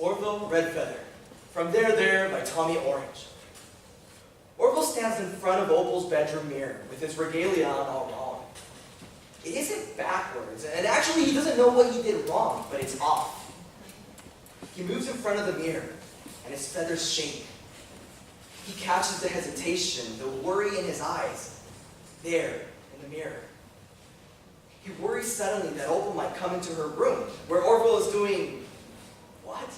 Orville Redfeather, From There by Tommy Orange. Orville stands in front of Opal's bedroom mirror with his regalia on all wrong. It isn't backwards, and actually he doesn't know what he did wrong, but it's off. He moves in front of the mirror, and his feathers shake. He catches the hesitation, the worry in his eyes, there in the mirror. He worries suddenly that Opal might come into her room, where Orville is doing what?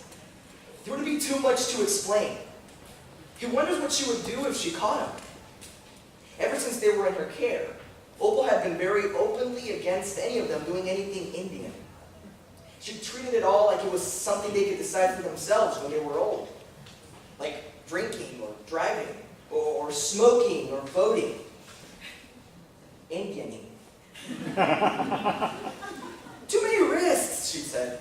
There would be too much to explain. He wonders what she would do if she caught him. Ever since they were in her care, Opal had been very openly against any of them doing anything Indian. She treated it all like it was something they could decide for themselves when they were old. Like drinking or driving or smoking or voting. Indianing. Too many risks, she said.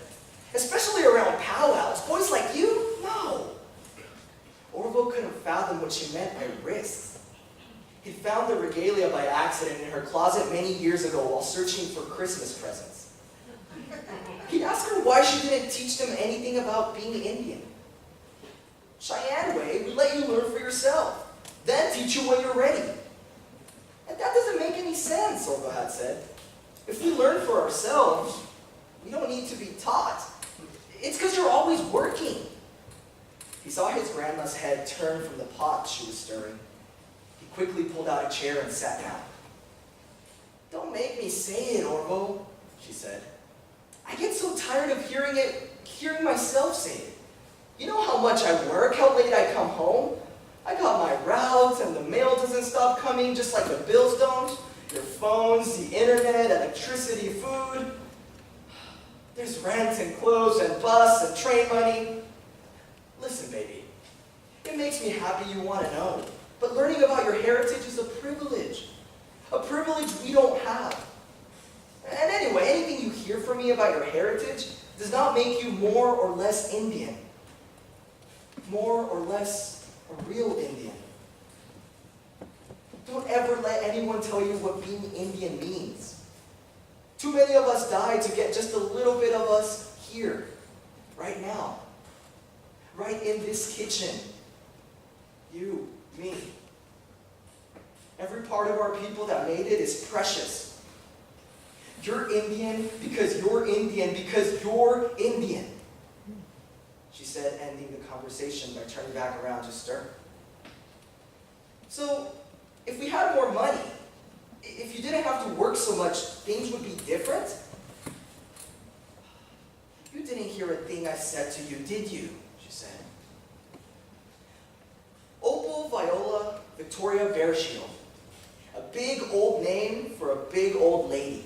Especially around powwows. Boys like you? No. Orville couldn't fathom what she meant by risks. He found the regalia by accident in her closet many years ago while searching for Christmas presents. He asked her why she didn't teach them anything about being Indian. Cheyenne way, we let you learn for yourself, then teach you when you're ready. And that doesn't make any sense, Orville had said. If we learn for ourselves, we don't need to be taught. It's because you're always working. He saw his grandma's head turn from the pot she was stirring. He quickly pulled out a chair and sat down. Don't make me say it, Orville, she said. I get so tired of hearing myself say it. You know how much I work, how late I come home? I got my routes and the mail doesn't stop coming just like the bills don't. Your phones, the internet, electricity, food. There's rent and clothes and bus and train money. Listen, baby, it makes me happy you want to know, but learning about your heritage is a privilege we don't have. And anyway, anything you hear from me about your heritage does not make you more or less Indian, more or less a real Indian. Don't ever let anyone tell you what being Indian means. Too many of us died to get just a little bit of us here, right now. Right in this kitchen. You, me. Every part of our people that made it is precious. You're Indian because you're Indian because you're Indian, she said, ending the conversation by turning back around to stir. So, if we had more money, if you didn't have to work so much, things would be different? You didn't hear a thing I said to you, did you? She said. Opal Viola Victoria Bearshield. A big old name for a big old lady.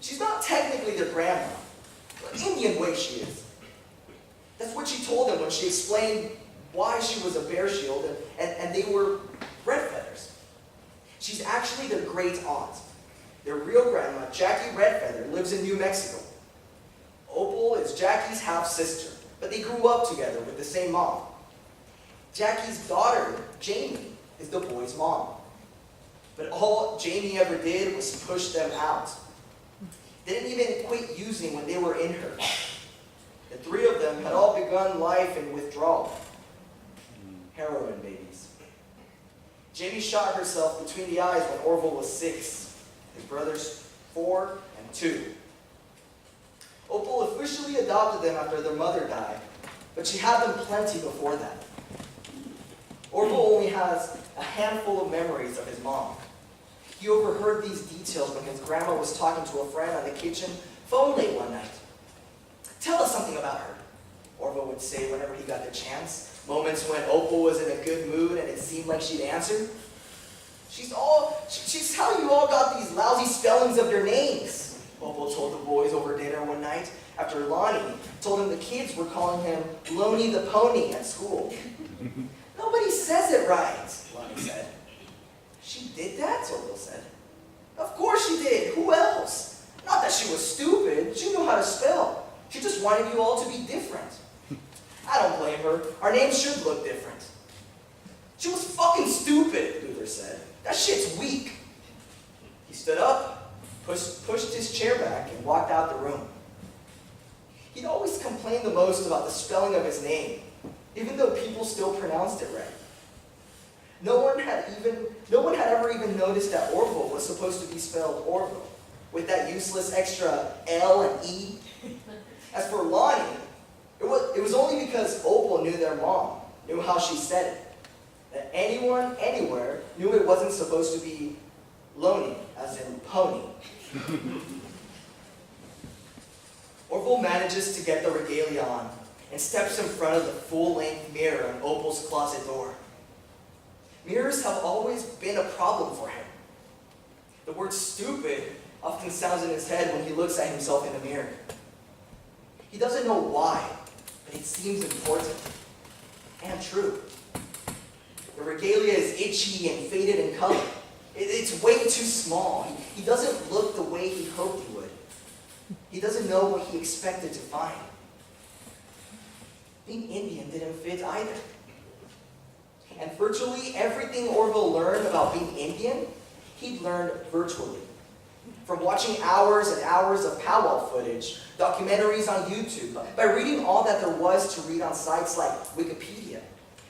She's not technically their grandma, but Indian way she is. That's what she told them when she explained why she was a Bearshield and they were Redfeathers. She's actually their great aunt. Their real grandma, Jackie Redfeather, lives in New Mexico. Opal is Jackie's half-sister, but they grew up together with the same mom. Jackie's daughter, Jamie, is the boy's mom. But all Jamie ever did was push them out. They didn't even quit using when they were in her. The three of them had all begun life in withdrawal. Heroin babies. Jamie shot herself between the eyes when Orville was 6. His brothers 4 and 2. Opal officially adopted them after their mother died, but she had them plenty before that. Orville only has a handful of memories of his mom. He overheard these details when his grandma was talking to a friend on the kitchen phone late one night. Tell us something about her, Orville would say whenever he got the chance. Moments when Opal was in a good mood and it seemed like she'd answer. She's how you all got these lousy spellings of your names, Opal told the boys over dinner one night after Lonnie told him the kids were calling him Loney the Pony at school. Nobody says it right, Lonnie said. She did that, Orville said. Of course she did. Who else? Not that she was stupid. She knew how to spell. She just wanted you all to be different. I don't blame her. Our names should look different. She was fucking stupid, Luther said. That shit's weak. He stood up, pushed his chair back, and walked out the room. He He'd always complain the most about the spelling of his name, even though people still pronounced it right. No one had ever even noticed that Orville was supposed to be spelled Orville, with that useless extra L and E. As for Lonnie, it was only because Opal knew their mom, knew how she said it, that anyone, anywhere, knew it wasn't supposed to be Loney, as in pony. Orville manages to get the regalia on and steps in front of the full-length mirror on Opal's closet door. Mirrors have always been a problem for him. The word stupid often sounds in his head when he looks at himself in the mirror. He doesn't know why, but it seems important and true. The regalia is itchy and faded in color. It's way too small. He doesn't look the way he hoped he would. He doesn't know what he expected to find. Being Indian didn't fit either. And virtually everything Orville learned about being Indian, he'd learned virtually. From watching hours and hours of powwow footage, documentaries on YouTube, by reading all that there was to read on sites like Wikipedia,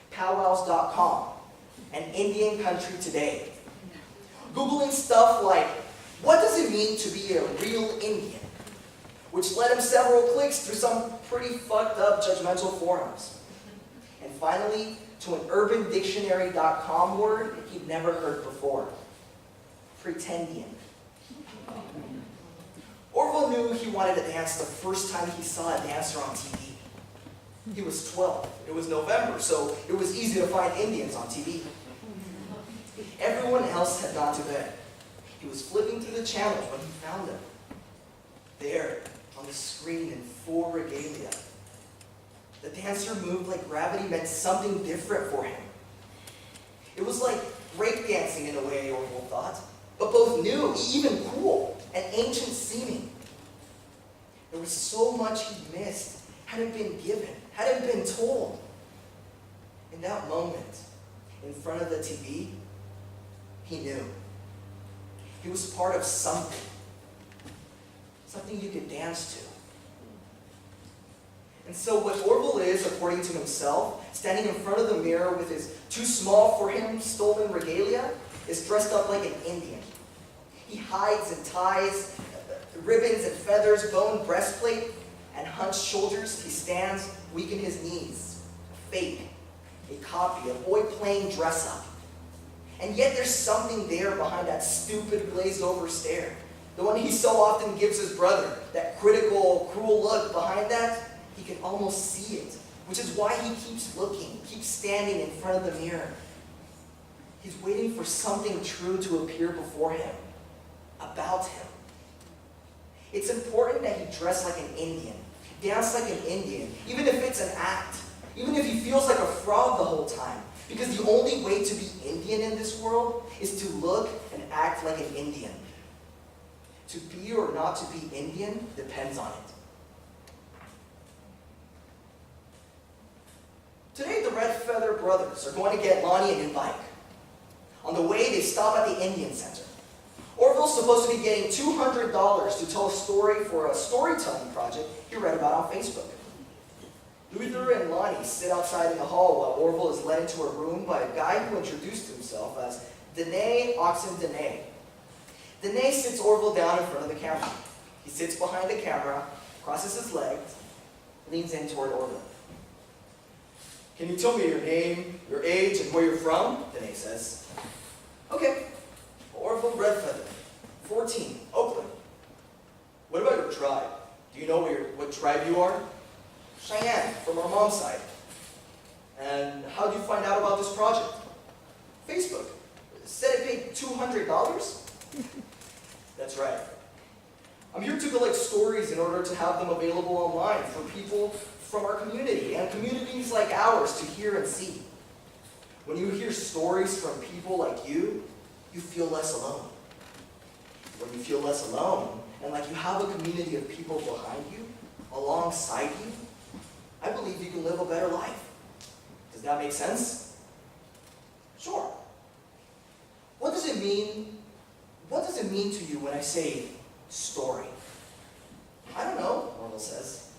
powwows.com, and Indian Country Today. Googling stuff like, what does it mean to be a real Indian? Which led him several clicks through some pretty fucked up judgmental forums. And finally, to an urbandictionary.com word he'd never heard before. Pretendian. Orville knew he wanted to dance the first time he saw a dancer on TV. He was 12. It was November, so it was easy to find Indians on TV. Everyone else had gone to bed. He was flipping through the channels when he found them. There, on the screen in full regalia. The dancer moved like gravity meant something different for him. It was like breakdancing in a way, Orville thought, but both new, even cool, and ancient seeming. There was so much he missed, hadn't been given, hadn't been told. In that moment, in front of the TV, he knew. He was part of something. Something you could dance to. And so what Orville is, according to himself, standing in front of the mirror with his too small for him stolen regalia, is dressed up like an Indian. He hides and ties ribbons and feathers, bone breastplate, and hunched shoulders. He stands, weak in his knees, a fake, a copy, a boy playing dress up. And yet there's something there behind that stupid glazed over stare. The one he so often gives his brother, that critical, cruel look behind that, he can almost see it, which is why he keeps looking, keeps standing in front of the mirror. He's waiting for something true to appear before him, about him. It's important that he dress like an Indian, dance like an Indian, even if it's an act, even if he feels like a fraud the whole time, because the only way to be Indian in this world is to look and act like an Indian. To be or not to be Indian depends on it. Today, the Red Feather brothers are going to get Lonnie a new bike. On the way, they stop at the Indian Center. Orville's supposed to be getting $200 to tell a story for a storytelling project he read about on Facebook. Luther and Lonnie sit outside in the hall while Orville is led into a room by a guy who introduced himself as Dene Oxendene. Dene sits Orville down in front of the camera. He sits behind the camera, crosses his legs, leans in toward Orville. Can you tell me your name, your age, and where you're from? Dene says. Okay. Orville Redfeather, 14, Oakland. What about your tribe? Do you know what tribe you are? Cheyenne, from our mom's side. And how did you find out about this project? Facebook. Said it paid $200? That's right. I'm here to collect stories in order to have them available online for people from our community and communities like ours to hear and see. When you hear stories from people like you feel less alone. When you feel less alone, and like you have a community of people behind you, alongside you, I believe you can live a better life. Does that make sense? Sure. What does it mean? What does it mean to you when I say story? I don't know, Orville says.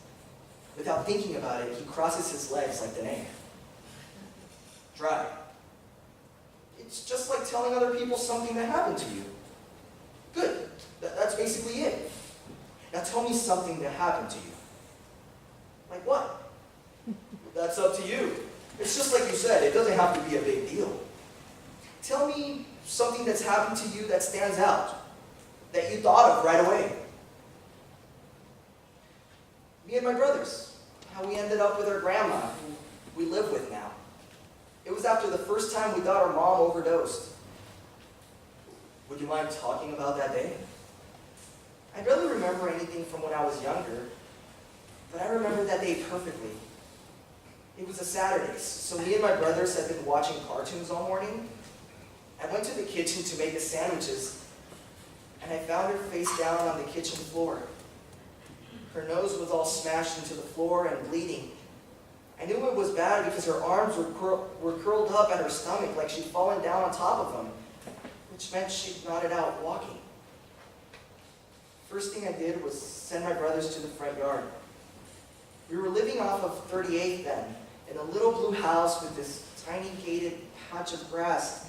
Without thinking about it, he crosses his legs like the name. Try. It's just like telling other people something that happened to you. Good. That's basically it. Now tell me something that happened to you. Like what? That's up to you. It's just like you said, it doesn't have to be a big deal. Tell me something that's happened to you that stands out, that you thought of right away. Me and my brothers, how we ended up with our grandma, who we live with now. It was after the first time we thought our mom overdosed. Would you mind talking about that day? I barely remember anything from when I was younger, but I remember that day perfectly. It was a Saturday, so me and my brothers had been watching cartoons all morning. I went to the kitchen to make the sandwiches, and I found her face down on the kitchen floor. Her nose was all smashed into the floor and bleeding. I knew it was bad because her arms were curled up at her stomach like she'd fallen down on top of them, which meant she'd nodded out walking. First thing I did was send my brothers to the front yard. We were living off of 38th then, in a little blue house with this tiny gated patch of grass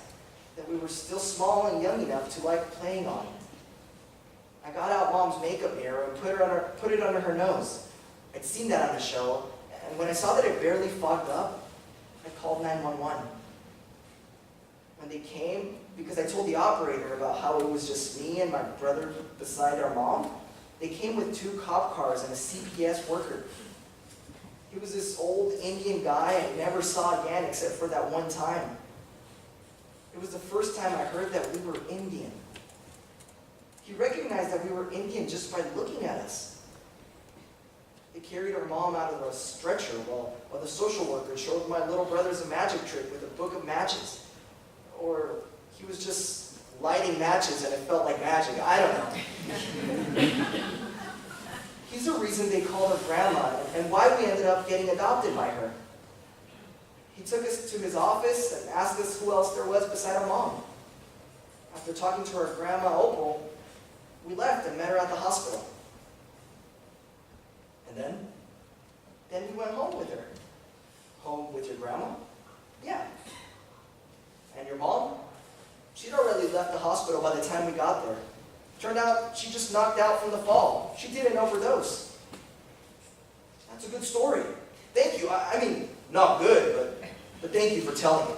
that we were still small and young enough to like playing on. I got out Mom's makeup mirror and put it under her nose. I'd seen that on the show, and when I saw that it barely fogged up, I called 911. When they came, because I told the operator about how it was just me and my brother beside our mom, they came with 2 cop cars and a CPS worker. He was this old Indian guy I never saw again except for that one time. It was the first time I heard that we were Indian. He recognized that we were Indian just by looking at us. They carried our mom out of a stretcher while the social worker showed my little brothers a magic trick with a book of matches. Or he was just lighting matches and it felt like magic. I don't know. He's the reason they called her grandma and why we ended up getting adopted by her. He took us to his office and asked us who else there was beside our mom. After talking to our grandma, Opal, we left and met her at the hospital. And then we went home with her. Home with your grandma? Yeah. And your mom? She'd already left the hospital by the time we got there. Turned out she just knocked out from the fall. She didn't overdose. That's a good story. Thank you. I mean, not good, but thank you for telling me.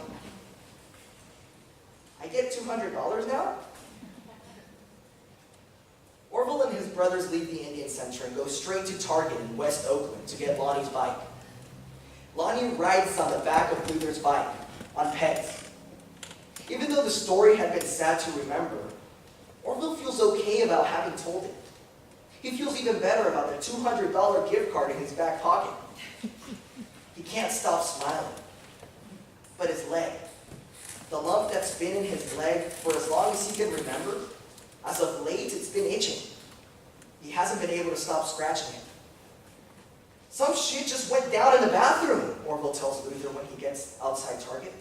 I get $200 now? Orville and his brothers leave the Indian Center and go straight to Target in West Oakland to get Lonnie's bike. Lonnie rides on the back of Luther's bike, on pegs. Even though the story had been sad to remember, Orville feels okay about having told it. He feels even better about the $200 gift card in his back pocket. He can't stop smiling. But his leg, the lump that's been in his leg for as long as he can remember, as of late, it's been itching. He hasn't been able to stop scratching it. Some shit just went down in the bathroom, Orville tells Luther when he gets outside Target.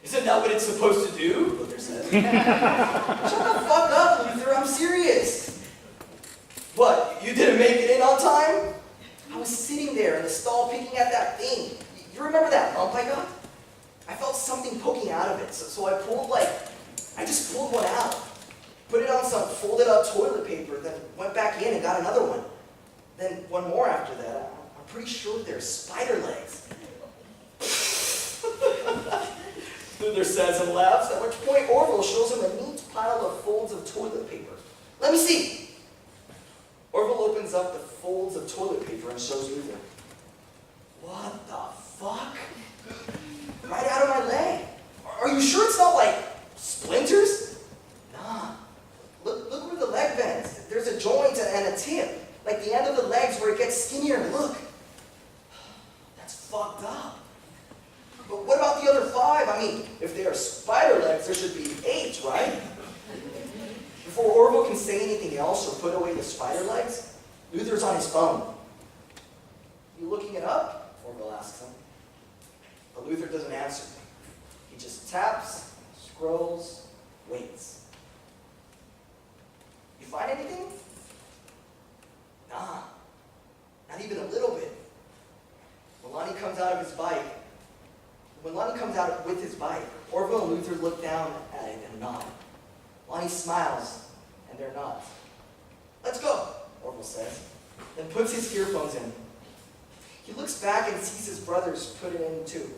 Isn't that what it's supposed to do? Luther says. Shut the fuck up, Luther, I'm serious. What, you didn't make it in on time? I was sitting there in the stall picking at that thing. You remember that lump I got? I felt something poking out of it, so I just pulled one out. Put it on some folded up toilet paper, then went back in and got another one. Then one more after that. I'm pretty sure they're spider legs. Luther says and laughs, at which point Orville shows him a neat pile of folds of toilet paper. Let me see. Orville opens up the folds of toilet paper and shows Luther. What the fuck? Right out of my leg. Are you sure it's not like splinters? Nah. Look where the leg bends. There's a joint and a tip. Like the end of the legs where it gets skinnier. Look. That's fucked up. But what about the other 5? I mean, if they are spider legs, there should be 8, right? Before Orville can say anything else or put away the spider legs, Luther's on his phone. You looking it up? Orville asks him. But Luther doesn't answer. He just taps, scrolls, waits. You find anything? Nah. Not even a little bit. When Lonnie comes out with his bike, Orville and Luther look down at it and nod. Lonnie smiles, and they're not. "Let's go," Orville says, then puts his earphones in. He looks back and sees his brothers put it in too.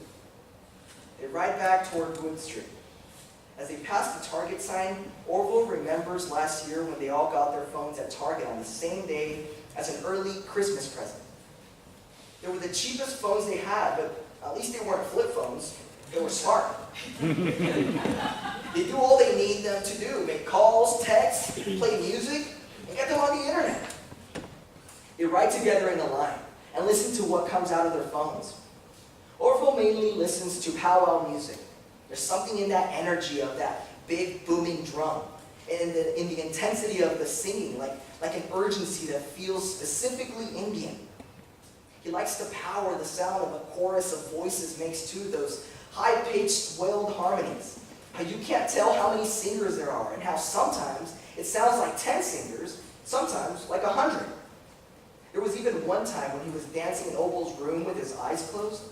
They ride back toward Wood Street. As they pass the Target sign, Orville remembers last year when they all got their phones at Target on the same day as an early Christmas present. They were the cheapest phones they had, but at least they weren't flip phones. They were smart. They do all they need them to do: make calls, text, play music, and get them on the internet. They ride together in a line and listen to what comes out of their phones. Orville mainly listens to powwow music. There's something in that energy of that big booming drum, and in the intensity of the singing, like an urgency that feels specifically Indian. He likes the power the sound of a chorus of voices makes too, those high-pitched, wailed harmonies. How you can't tell how many singers there are, and how sometimes it sounds like 10 singers, sometimes like 100. There was even one time when he was dancing in Orville's room with his eyes closed,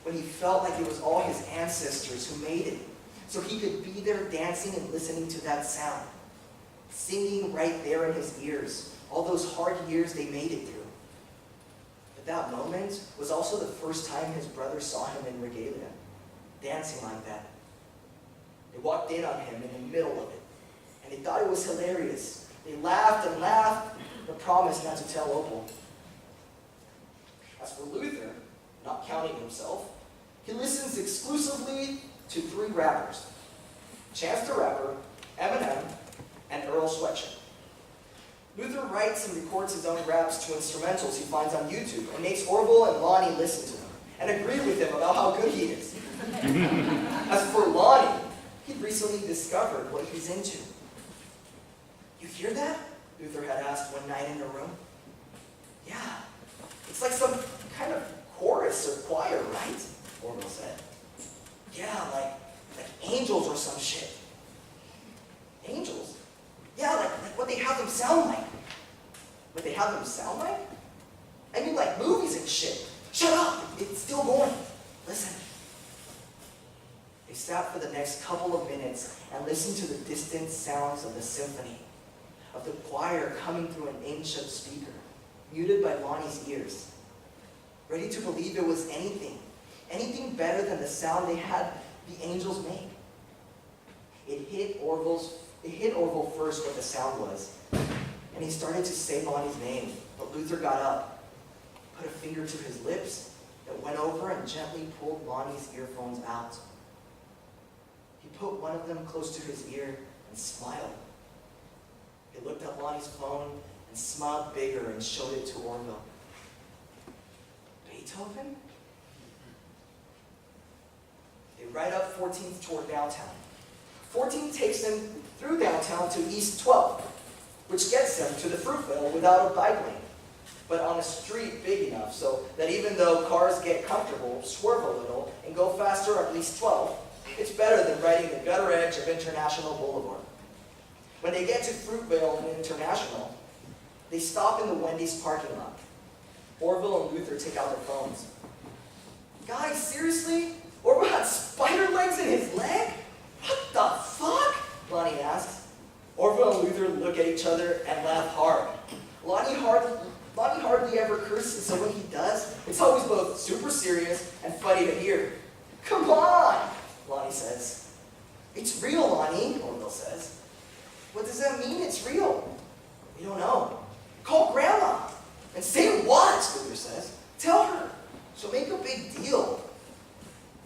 when he felt like it was all his ancestors who made it, so he could be there dancing and listening to that sound, singing right there in his ears, all those hard years they made it through. But that moment was also the first time his brother saw him in regalia, dancing like that. They walked in on him in the middle of it, and they thought it was hilarious. They laughed and laughed, but promised not to tell Opal. As for Luther, not counting himself, he listens exclusively to 3 rappers: Chance the Rapper, Eminem, and Earl Sweatshirt. Luther writes and records his own raps to instrumentals he finds on YouTube and makes Orville and Lonnie listen to him and agree with him about how good he is. As for Lonnie, he'd recently discovered what he's into. "You hear that?" Luther had asked one night in the room. "Yeah, it's like some kind of chorus or choir, right?" Orville said. "Yeah, like angels or some shit." "Angels?" "Yeah, like what they have them sound like." "What they have them sound like?" "I mean like movies and shit." "Shut up, it's still going. Listen." They sat for the next couple of minutes and listened to the distant sounds of the symphony, of the choir coming through an inch of speaker, muted by Lonnie's ears, ready to believe it was anything better than the sound they had the angels make. It hit Orville first what the sound was, and he started to say Lonnie's name, but Luther got up, put a finger to his lips, and went over and gently pulled Lonnie's earphones out. He put one of them close to his ear and smiled. He looked at Lonnie's phone and smiled bigger and showed it to Orville. "Beethoven?" They ride up 14th toward downtown. 14th takes them through downtown to East 12th, which gets them to the Fruitvale without a bike lane, but on a street big enough so that even though cars get comfortable, swerve a little, and go faster at least 12, it's better than riding the gutter edge of International Boulevard. When they get to Fruitvale and International, they stop in the Wendy's parking lot. Orville and Luther take out their phones. "Guys, seriously? Orville had spider legs in his leg? What the fuck?" Lonnie asks. Orville and Luther look at each other and laugh hard. Lonnie hardly ever curses, so when he does, it's always both super serious and funny to hear. "Come on," Lonnie says. "It's real, Lonnie," Orville says. "What does that mean, it's real?" "We don't know." "Call Grandma." "And say what?" Luther says. "Tell her. She'll make a big deal."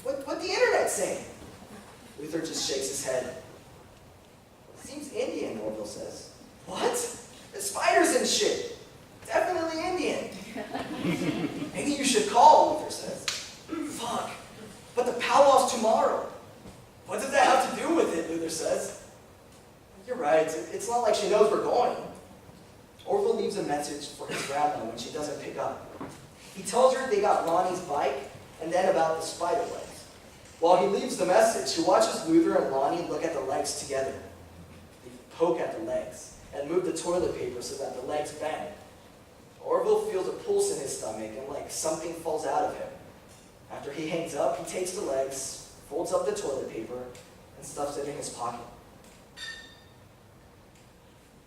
What'd the internet say?" Luther just shakes his head. "Seems Indian," Orville says. "What? The spiders and shit. Definitely Indian." "Maybe you should call," Luther says. "Fuck. But the powwow's tomorrow." "What does that have to do with it?" Luther says. "You're right. It's not like she knows we're going." Orville leaves a message for his grandma when she doesn't pick up. He tells her they got Lonnie's bike and then about the spider legs. While he leaves the message, he watches Luther and Lonnie look at the legs together. They poke at the legs and move the toilet paper so that the legs bend. Orville feels a pulse in his stomach and like something falls out of him. After he hangs up, he takes the legs, folds up the toilet paper, and stuffs it in his pocket.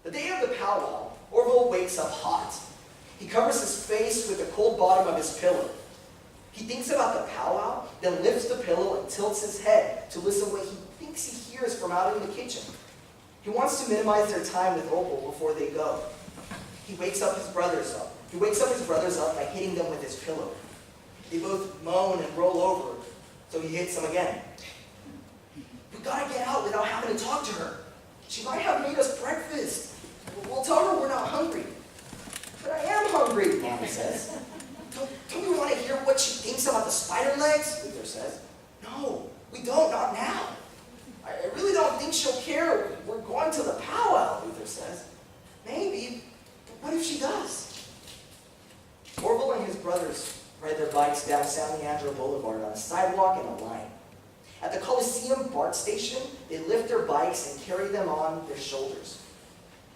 The day of the powwow, Orville wakes up hot. He covers his face with the cold bottom of his pillow. He thinks about the powwow, then lifts the pillow and tilts his head to listen what he thinks he hears from out in the kitchen. He wants to minimize their time with Orville before they go. He wakes up his brothers up. He wakes up his brothers up by hitting them with his pillow. They both moan and roll over, so he hits them again. We gotta get out without having to talk to her. She might have made us breakfast. We'll tell her we're not hungry. But I am hungry, Mama says. Don't we want to hear what she thinks about the spider legs? Luther says. No, we don't, not now. I really don't think she'll care. We're going to the powwow, Luther says. Maybe, but what if she does? Orville and his brothers ride their bikes down San Leandro Boulevard on a sidewalk and a line. At the Coliseum BART station, they lift their bikes and carry them on their shoulders.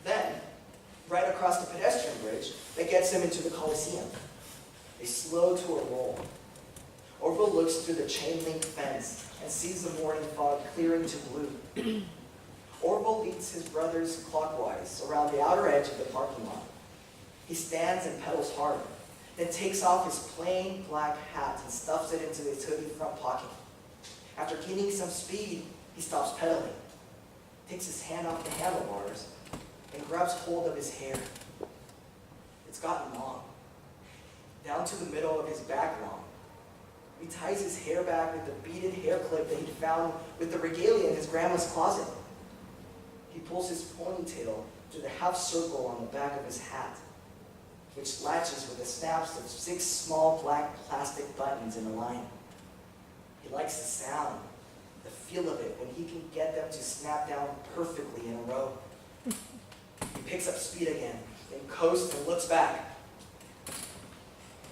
Then, right across the pedestrian bridge that gets them into the Coliseum, they slow to a roll. Orville looks through the chain-link fence and sees the morning fog clearing to blue. Orville leads his brothers clockwise around the outer edge of the parking lot. He stands and pedals hard, then takes off his plain black hat and stuffs it into his hoodie front pocket. After gaining some speed, he stops pedaling, takes his hand off the handlebars, and grabs hold of his hair. It's gotten long, down to the middle of his back long. He ties his hair back with the beaded hair clip that he'd found with the regalia in his grandma's closet. He pulls his ponytail to the half circle on the back of his hat, which latches with the snaps of 6 small black plastic buttons in a line. He likes the sound, the feel of it when he can get them to snap down perfectly in a row. He picks up speed again, then coasts and looks back.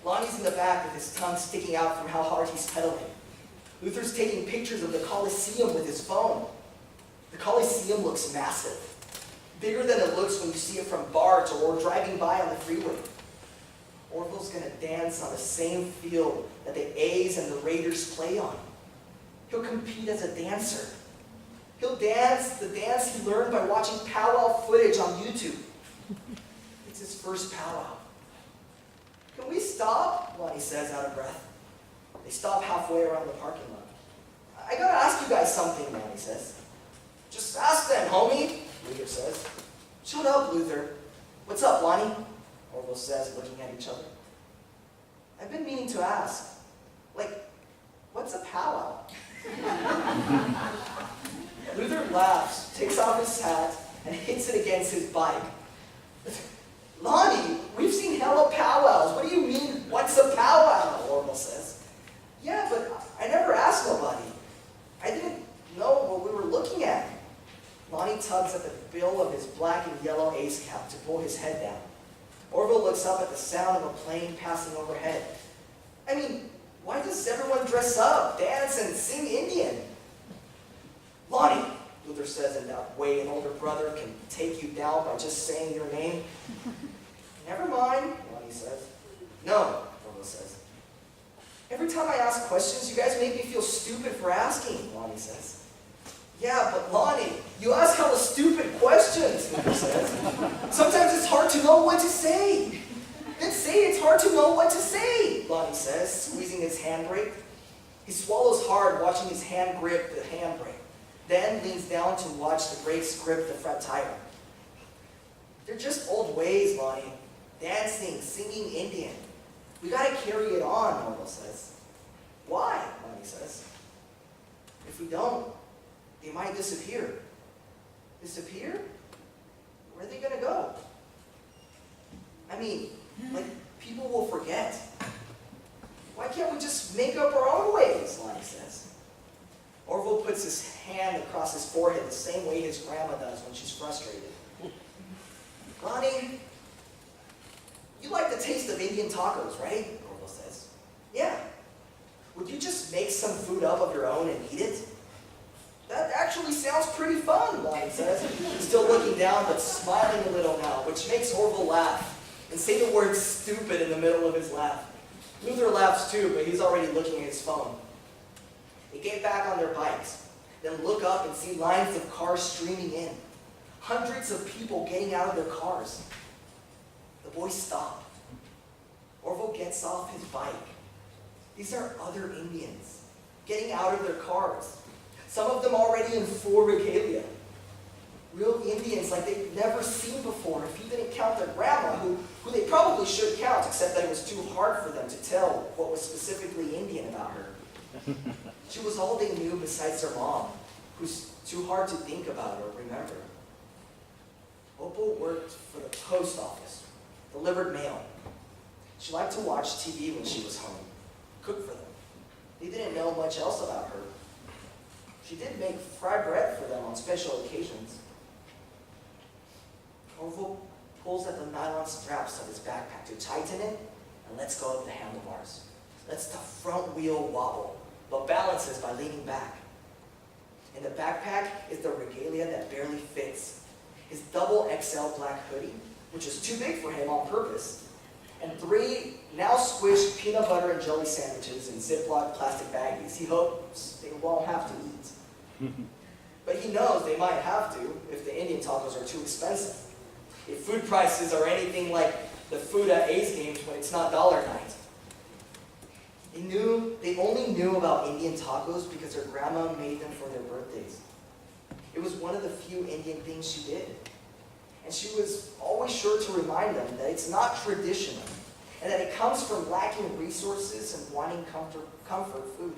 Lonnie's in the back with his tongue sticking out from how hard he's pedaling. Luther's taking pictures of the Coliseum with his phone. The Coliseum looks massive, bigger than it looks when you see it from BART or driving by on the freeway. Orville's going to dance on the same field that the A's and the Raiders play on. He'll compete as a dancer. He'll dance the dance he learned by watching powwow footage on YouTube. It's his first powwow. Can we stop? Lonnie says, out of breath. They stop halfway around the parking lot. I gotta ask you guys something, Lonnie says. Just ask them, homie, Luther says. Shut up, Luther. What's up, Lonnie? Orville says, looking at each other. I've been meaning to ask. Like, what's a powwow? Luther laughs, takes off his hat, and hits it against his bike. Lonnie, we've seen hella powwows. What do you mean, what's a powwow? Orville says. Yeah, but I never asked nobody. I didn't know what we were looking at. Lonnie tugs at the bill of his black and yellow ace cap to pull his head down. Orville looks up at the sound of a plane passing overhead. I mean, why does everyone dress up, dance, and sing Indian? Lonnie, Luther says in that way an older brother can take you down by just saying your name. Never mind, Lonnie says. No, Orville says. Every time I ask questions, you guys make me feel stupid for asking, Lonnie says. Yeah, but Lonnie, you ask hella stupid questions, Luther says. Sometimes it's hard to know what to say. Then say it's hard to know what to say, Lonnie says, squeezing his handbrake. He swallows hard, watching his hand grip the handbrake, then leans down to watch the brakes grip the front tire. They're just old ways, Lonnie. Dancing, singing Indian. We gotta carry it on, Orville says. Why? Lonnie says. If we don't, they might disappear. Disappear? Where are they gonna go? I mean, like, people will forget. Why can't we just make up our own ways, Lonnie says. Orville puts his hand across his forehead the same way his grandma does when she's frustrated. Lonnie, you like the taste of Indian tacos, right? Orville says. Yeah. Would you just make some food up of your own and eat it? That actually sounds pretty fun, Lonnie says, still looking down but smiling a little now, which makes Orville laugh. and say the word stupid in the middle of his laugh. Luther laughs too, but he's already looking at his phone. They get back on their bikes, then look up and see lines of cars streaming in. Hundreds of people getting out of their cars. The boys stop. Orville gets off his bike. These are other Indians getting out of their cars. Some of them already in full regalia. Real Indians like they've never seen before, if you didn't count their grandma, who they probably should count, except that it was too hard for them to tell what was specifically Indian about her. She was all they knew besides their mom, who's too hard to think about or remember. Opal worked for the post office, delivered mail. She liked to watch TV when she was home, cook for them. They didn't know much else about her. She did make fried bread for them on special occasions. Orville pulls at the nylon straps of his backpack to tighten it and lets go of the handlebars. Lets the front wheel wobble, but balances by leaning back. In the backpack is the regalia that barely fits. His double XL black hoodie, which is too big for him on purpose, and 3 now squished peanut butter and jelly sandwiches in Ziploc plastic baggies he hopes they won't have to eat. But he knows they might have to if the Indian tacos are too expensive. If food prices are anything like the food at A's games when it's not dollar night. They only knew about Indian tacos because their grandma made them for their birthdays. It was one of the few Indian things she did. And she was always sure to remind them that it's not traditional, and that it comes from lacking resources and wanting comfort food.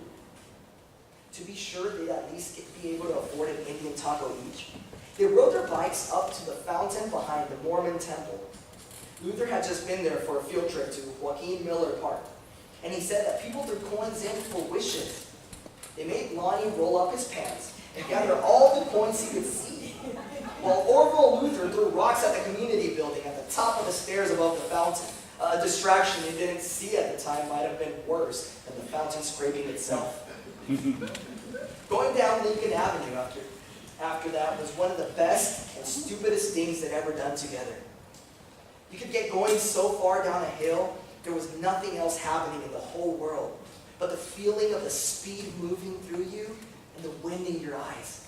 To be sure they'd at least be able to afford an Indian taco each, they rode their bikes up to the fountain behind the Mormon temple. Luther had just been there for a field trip to Joaquin Miller Park, and he said that people threw coins in for wishes. They made Lonnie roll up his pants and gather all the coins he could see, while Orville and Luther threw rocks at the community building at the top of the stairs above the fountain. A distraction they didn't see at the time might have been worse than the fountain scraping itself. Going down Lincoln Avenue after that was one of the best and stupidest things they'd ever done together. You could get going so far down a hill, there was nothing else happening in the whole world but the feeling of the speed moving through you and the wind in your eyes.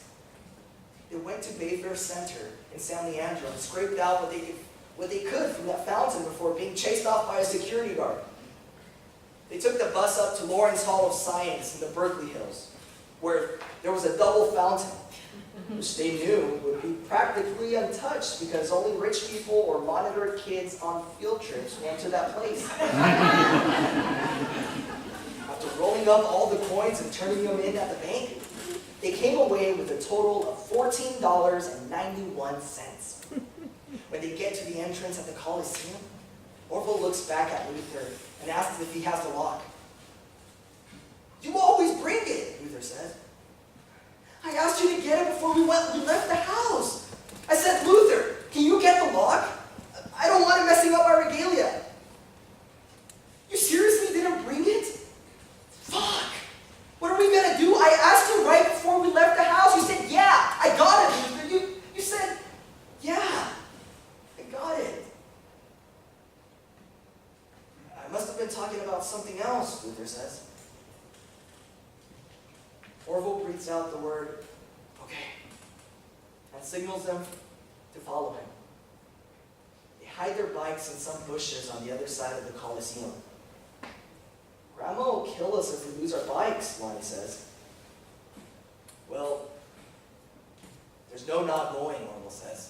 They went to Bayfair Center in San Leandro and scraped out what they could from that fountain before being chased off by a security guard. They took the bus up to Lawrence Hall of Science in the Berkeley Hills, where there was a double fountain, which they knew would be practically untouched because only rich people or monitored kids on field trips went to that place. After rolling up all the coins and turning them in at the bank, they came away with a total of $14.91. When they get to the entrance at the Coliseum, Orville looks back at Luther and asks if he has the lock. "You always bring it," Luther says. "I asked you to get it before we left the house. I said, 'Luther, can you get the lock? I don't want it messing up our regalia.' You seriously didn't bring it? Fuck! What are we gonna do? I asked you right before we left the house. You said, 'Yeah, I got it, Luther.' You said, 'Yeah, I got it.'" "I must have been talking about something else," Luther says. Orville breathes out the word, "Okay," and signals them to follow him. They hide their bikes in some bushes on the other side of the Coliseum. "Grandma will kill us if we lose our bikes," Lonnie says. "Well, there's no not going," Orville says.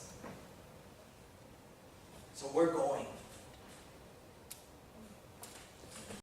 "So we're going."